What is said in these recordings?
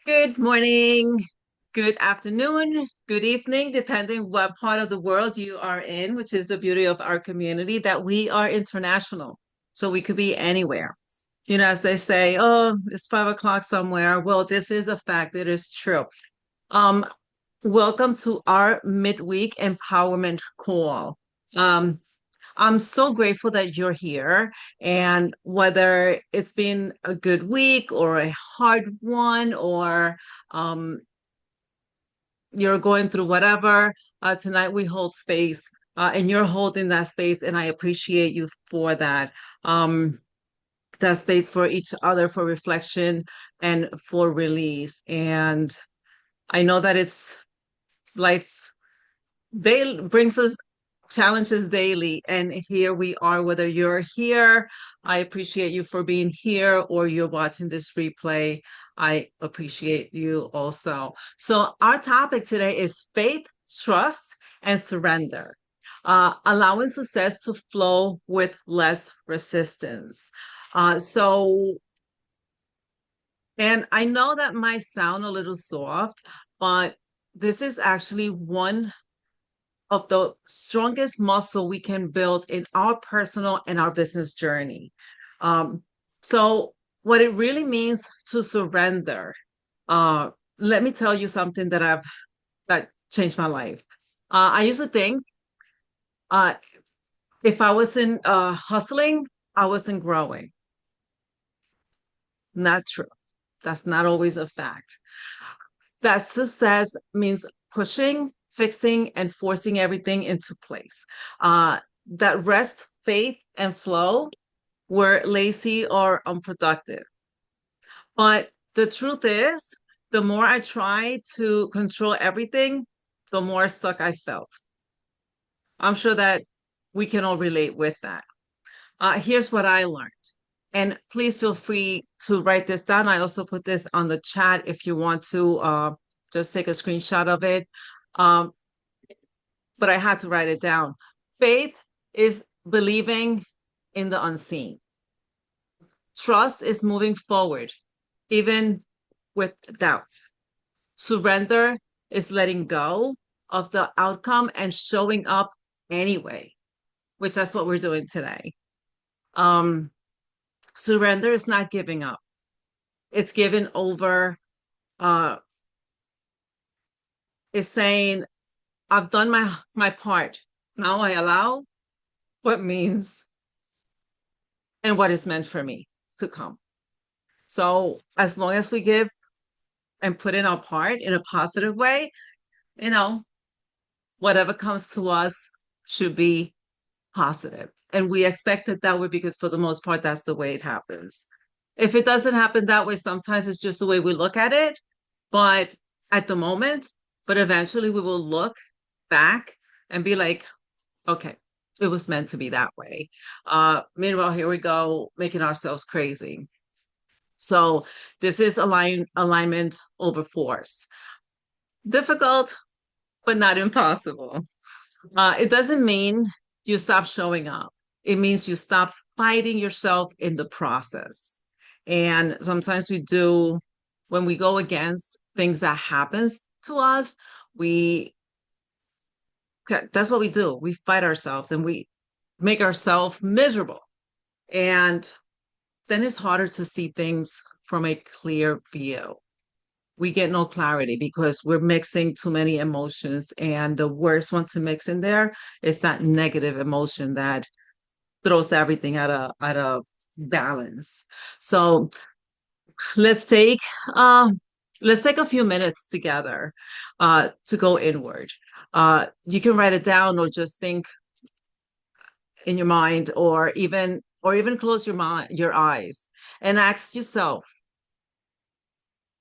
Good morning, good afternoon, good evening, depending what part of the world you are in, which is the beauty of our community, that we are international. So we could be anywhere. As they say, oh, it's 5 o'clock somewhere. Well, this is a fact. It is true. Um, Welcome to our midweek empowerment call. Um, I'm so grateful that you're here. And whether it's been a good week or a hard one, or um, you're going through whatever, tonight we hold space, and you're holding that space. And I appreciate you for that. That space for each other, for reflection and for release. And I know that it's life they brings us challenges daily, and here we are. Whether you're here, I appreciate you for being here, or you're watching this replay, I appreciate you also. So our topic today is faith, trust, and surrender, allowing success to flow with less resistance. So and I know that might sound a little soft, but this is actually one of the strongest muscle we can build in our personal and our business journey. Um, so, what it really means to surrender. Uh, Let me tell you something that changed my life. I used to think uh, if I wasn't hustling, I wasn't growing. Not true. That's not always a fact. That success means pushing, fixing, and forcing everything into place. That rest, faith, and flow were lazy or unproductive. But the truth is, the more I tried to control everything, the more stuck I felt. I'm sure that we can all relate with that. Here's what I learned. And please feel free to write this down. I also put this on the chat if you want to just take a screenshot of it. Um, but I had to write it down. Faith is believing in the unseen. Trust is moving forward, even with doubt. Surrender is letting go of the outcome and showing up anyway, which that's what we're doing today. Um, Surrender is not giving up. It's giving over, uh, it's saying, I've done my part. Now I allow what means and what is meant for me to come. So as long as we give and put in our part in a positive way, you know, whatever comes to us should be positive. And we expect it that way because for the most part, that's the way it happens. If it doesn't happen that way, sometimes it's just the way we look at it. But at the moment, but eventually we will look back and be like, okay, it was meant to be that way. Meanwhile, here we go, making ourselves crazy. So this is alignment over force. Difficult, but not impossible. It doesn't mean you stop showing up. It means you stop fighting yourself in the process. And sometimes we do, when we go against things that happens to us, we that's what we do. We fight ourselves and we make ourselves miserable. And then it's harder to see things from a clear view. We get no clarity because we're mixing too many emotions. And the worst one to mix in there is that negative emotion that throws everything out of balance. So let's take let's take a few minutes together to go inward. You can write it down or just think in your mind, or even close your eyes and ask yourself,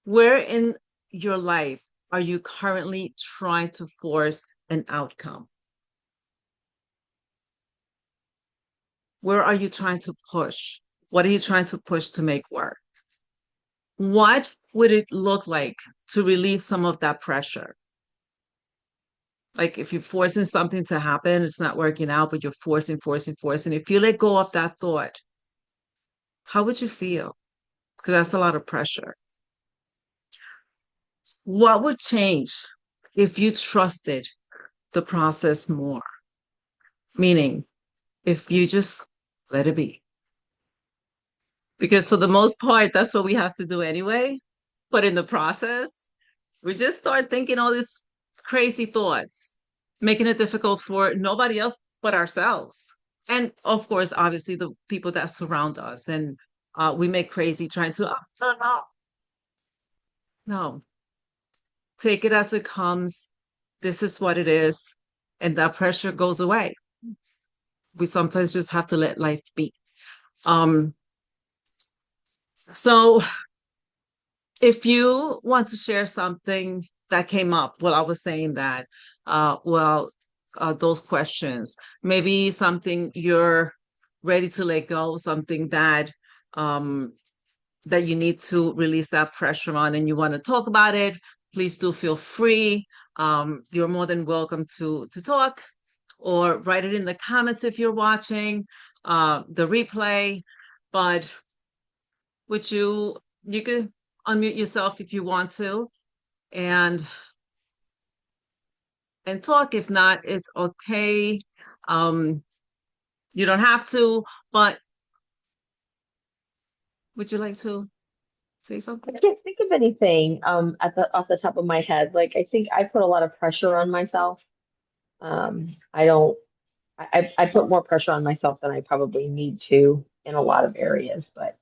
where in your life are you currently trying to force an outcome? Where are you trying to push? What are you trying to push to make work? What would it look like to release some of that pressure? Like if you're forcing something to happen, it's not working out, but you're forcing, forcing, forcing. If you let go of that thought, how would you feel? Because that's a lot of pressure. What would change if you trusted the process more? Meaning, if you just let it be. Because for the most part, that's what we have to do anyway. But in the process, we just start thinking all these crazy thoughts, making it difficult for nobody else but ourselves. And of course, obviously, the people that surround us. And we make crazy trying to, oh, no, no, take it as it comes. This is what it is. And that pressure goes away. We sometimes just have to let life be. Um, so if you want to share something that came up while I was saying that, well, those questions, maybe something you're ready to let go, something um, that you need to release that pressure on, and you want to talk about it, please do feel free. You're more than welcome to talk or write it in the comments if you're watching the replay. But would you could unmute yourself if you want to and talk. If not, it's okay. Um, you don't have to, but would you like to say I something? can't think of anything at the off the top of my head. Like I think I put a lot of pressure on myself. I don't I put more pressure on myself than I probably need to in a lot of areas, but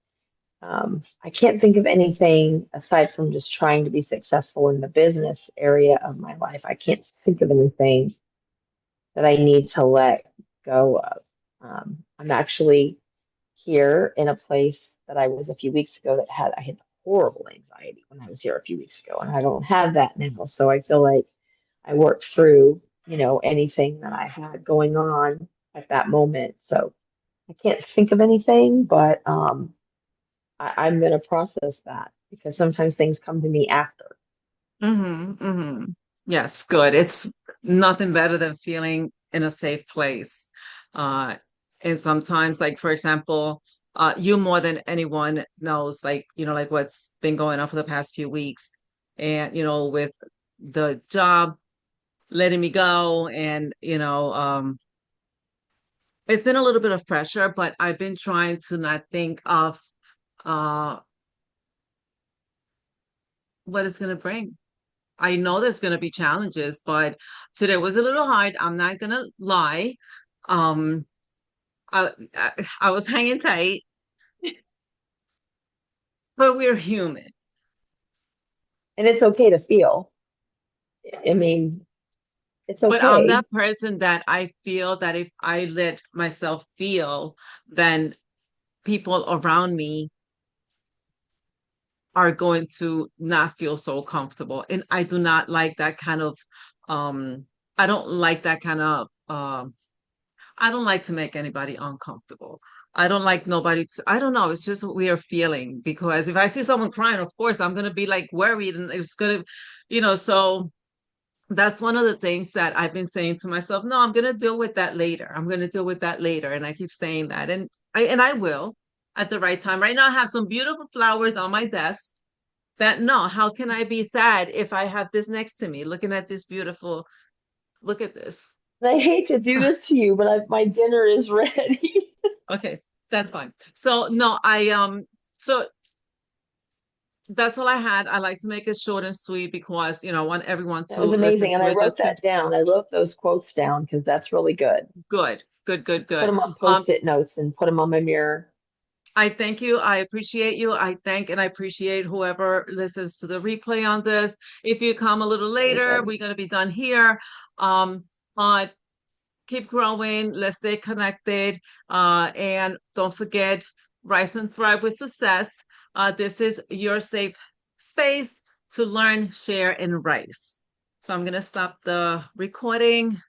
I can't think of anything aside from just trying to be successful in the business area of my life. I can't think of anything that I need to let go of. I'm actually here in a place that I was a few weeks ago that I had horrible anxiety when I was here a few weeks ago, and I don't have that now. So I feel like I worked through, anything that I had going on at that moment. So I can't think of anything, but I'm going to process that because sometimes things come to me after. Mm-hmm, mm-hmm. Yes, good. It's nothing better than feeling in a safe place. Uh, and sometimes, like for example, you more than anyone knows, like, like what's been going on for the past few weeks. And, with the job letting me go and, it's been a little bit of pressure, but I've been trying to not think of uh what it's going to bring. I know there's going to be challenges, but today was a little hard. I'm not going to lie. Um, I was hanging tight, but we're human. And it's okay to feel. I mean, it's But I'm okay. that person that I feel that if I let myself feel, then people around me are going to not feel so comfortable. And I do not like that kind of, I don't like that kind of, I don't like to make anybody uncomfortable. I don't like nobody to, I don't know. It's just what we are feeling because if I see someone crying, of course, I'm going to be like worried and it's going to, so that's one of the things that I've been saying to myself. No, I'm going to deal with that later. I'm going to deal with that later. And I keep saying that. And I will at the right time. Right now, I have some beautiful flowers on my desk that no, how can I be sad if I have this next to me, looking at this beautiful, look at this. And I hate to do this to you, but my dinner is ready. Okay, that's fine. So no, so that's all I had. I like to make it short and sweet because I want everyone That to was listen amazing. And to I it. wrote Just keep that down. I wrote those quotes down because that's really good. good, good, good, Put good. them on Um, post-it notes and put them on my mirror. I thank you. I appreciate you. I thank and I appreciate whoever listens to the replay on this. If you come a little Really later, good. we're gonna be done here. But keep growing. Let's stay connected. And don't forget, rise and thrive with success. This is your safe space to learn, share, and rise. So I'm going to stop the recording.